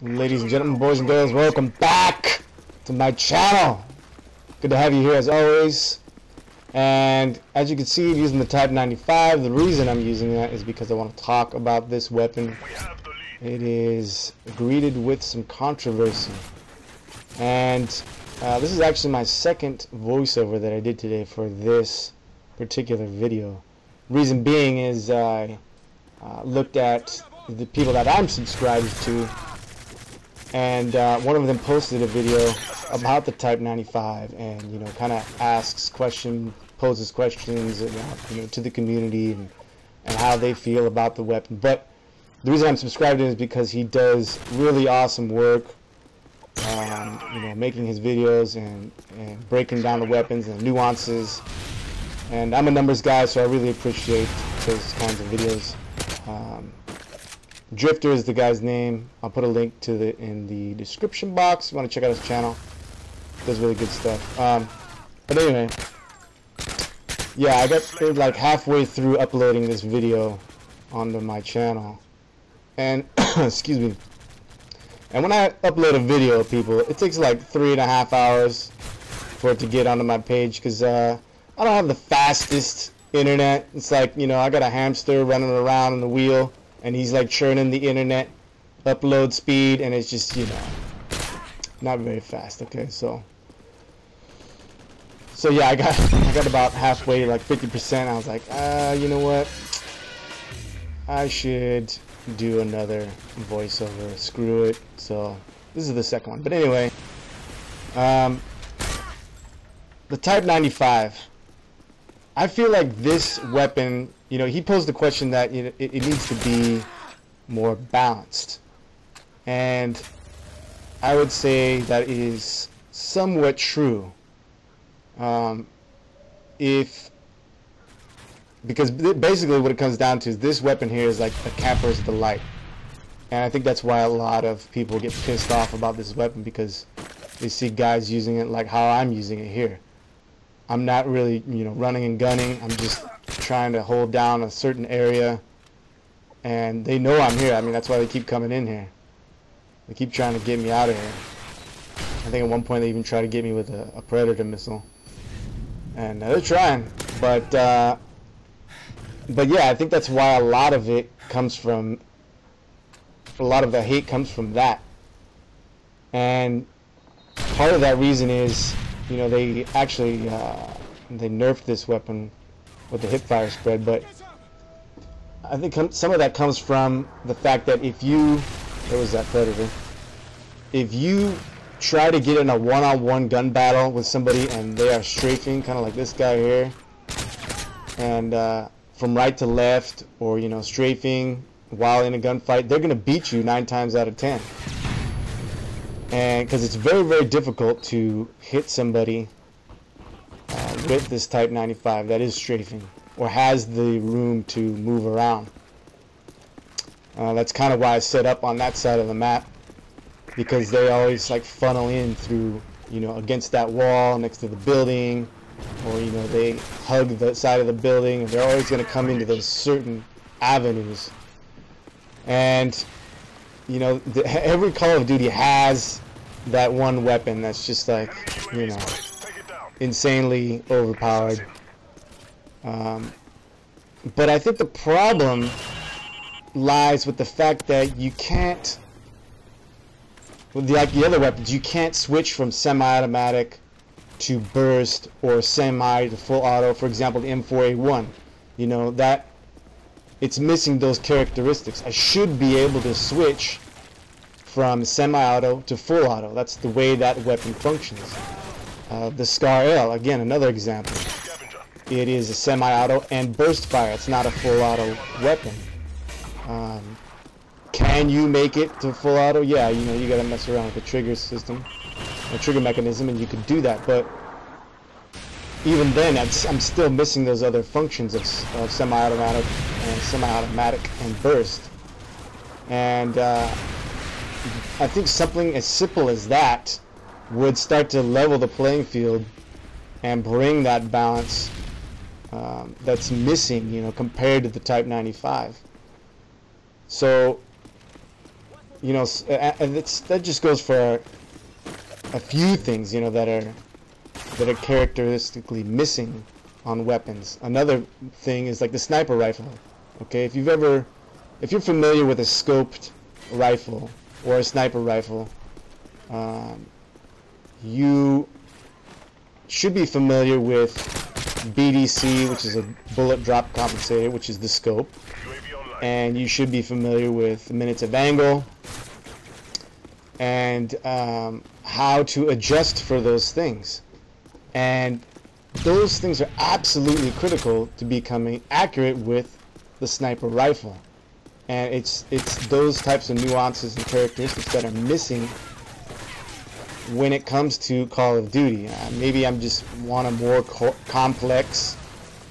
Ladies and gentlemen, boys and girls, welcome back to my channel. Good to have you here as always. And as you can see, I'm using the Type95. The reason I'm using that is because I want to talk about this weapon. It is greeted with some controversy. And this is actually my second voiceover that I did today for this particular video. Reason being is I looked at the people that I'm subscribed to, and one of them posted a video about the Type95, and kind of poses questions about, to the community and how they feel about the weapon. But the reason I'm subscribed to him is because he does really awesome work, making his videos and breaking down the weapons and the nuances. And I'm a numbers guy, so I really appreciate those kinds of videos. Drifter is the guy's name. I'll put a link to in the description box if you want to check out his channel. Does really good stuff. But anyway, yeah, I got like halfway through uploading this video onto my channel, and excuse me. And when I upload a video, people, it takes like 3.5 hours for it to get onto my page, because I don't have the fastest internet. It's like, I got a hamster running around on the wheel, and he's like churning the internet upload speed, and it's just, not very fast. Okay, so yeah, I got about halfway, like 50%. I was like, you know what, I should do another voiceover. Screw it. So this is the second one. But anyway, the Type95, I feel like this weapon, he posed the question that it needs to be more balanced, and I would say that is somewhat true. Because basically what it comes down to is this weapon here is like a camper's delight, and I think that's why a lot of people get pissed off about this weapon, because they see guys using it like how I'm using it here. I'm not really, running and gunning. I'm just trying to hold down a certain area, and they know I'm here. I mean, that's why they keep coming in here. They keep trying to get me out of here. I think at one point they even tried to get me with a Predator missile, and they're trying. But yeah, I think that's why a lot of it comes from, a lot of the hate comes from that. And part of that reason is, they actually they nerfed this weapon with the hipfire spread, but I think some of that comes from the fact that if you, there was that Predator, if you try to get in a one-on-one gun battle with somebody and they are strafing, kind of like this guy here, and from right to left, or strafing while in a gunfight, they're gonna beat you 9 times out of 10. And because it's very, very difficult to hit somebody with this Type95 that is strafing or has the room to move around. That's kind of why I set up on that side of the map, because they always like funnel in through, against that wall next to the building, or they hug the side of the building, and they're always going to come into those certain avenues. And every Call of Duty has that one weapon that's just like, insanely overpowered. But I think the problem lies with the fact that you can't, like the other weapons, you can't switch from semi-automatic to burst or semi to full auto. For example, the M4A1, that it's missing those characteristics. I should be able to switch from semi-auto to full auto. That's the way that weapon functions. The Scar L, again, another example. It is a semi-auto and burst fire. It's not a full auto weapon. Can you make it to full auto? Yeah, you gotta mess around with the trigger system, the trigger mechanism, and you could do that. But even then, I'm still missing those other functions of semi-automatic and burst. And I think something as simple as that would start to level the playing field and bring that balance that's missing, compared to the Type95. So you know, and that just goes for a few things, you know, that are characteristically missing on weapons. Another thing is like the sniper rifle. Okay, if you're familiar with a scoped rifle or a sniper rifle, you should be familiar with BDC, which is a bullet drop compensator, which is the scope, and you should be familiar with minutes of angle and how to adjust for those things. And those things are absolutely critical to becoming accurate with the sniper rifle. And it's those types of nuances and characteristics that are missing when it comes to Call of Duty. Maybe I'm just want a more complex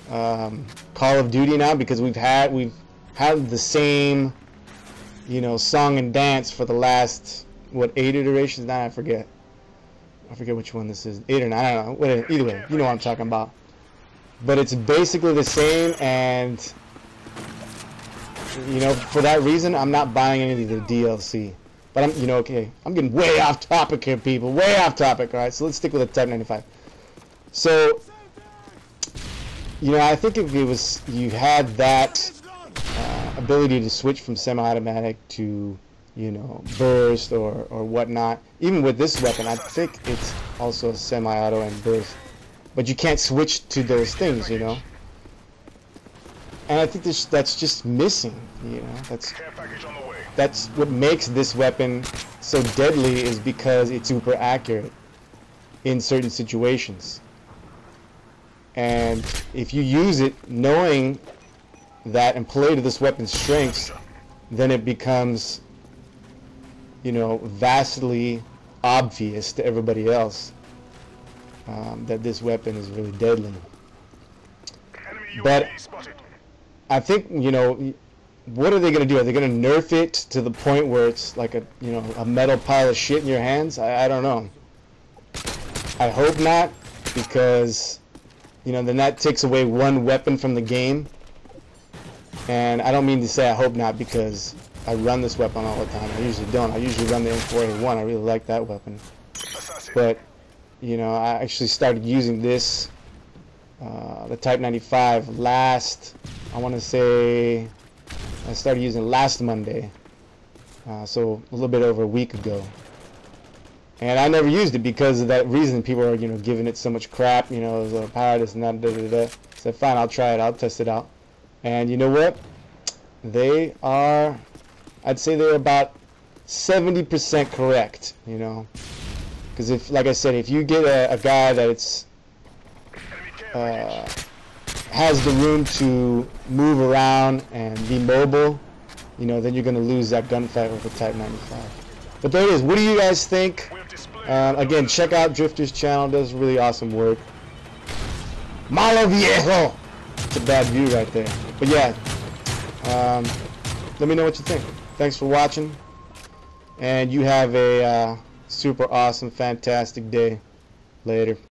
Call of Duty now, because we've had the same, you know, song and dance for the last, what, 8 iterations now? I forget which one this is, 8 or 9, I don't know. Whatever, either way, you know what I'm talking about. But it's basically the same, and you know, for that reason, I'm not buying any of the DLC. But I'm, you know, okay, I'm getting way off topic here, people. Way off topic. All right, so let's stick with the Type95. So, you know, I think if it was, you had that ability to switch from semi-automatic to, you know, burst or whatnot. Even with this weapon, I think it's also a semi-auto and burst. But you can't switch to those things, you know. And I think that's just missing, you know. That's what makes this weapon so deadly, is because it's super accurate in certain situations. And if you use it knowing that and play to this weapon's strengths, then it becomes, you know, vastly obvious to everybody else that this weapon is really deadly. But I think, you know, what are they going to do? Are they going to nerf it to the point where it's like a, you know, a metal pile of shit in your hands? I don't know. I hope not, because, you know, then that takes away one weapon from the game. And I don't mean to say I hope not, because I run this weapon all the time. I usually don't. I usually run the M4A1. I really like that weapon. But, you know, I actually started using this, the Type95, last, I want to say, I started using last Monday, so a little bit over a week ago. And I never used it because of that reason. People are, you know, giving it so much crap, you know, as a power this and that, da. So fine, I'll try it, I'll test it out. And you know what? They are, I'd say they're about 70% correct, you know. Because if, like I said, if you get a guy that it's has the room to move around and be mobile, you know, then you're going to lose that gunfight with the Type95. But there it is. What do you guys think? Again, check out Drifter's channel. Does really awesome work. Malo viejo! It's a bad view right there. But yeah, let me know what you think. Thanks for watching. And you have a super awesome, fantastic day. Later.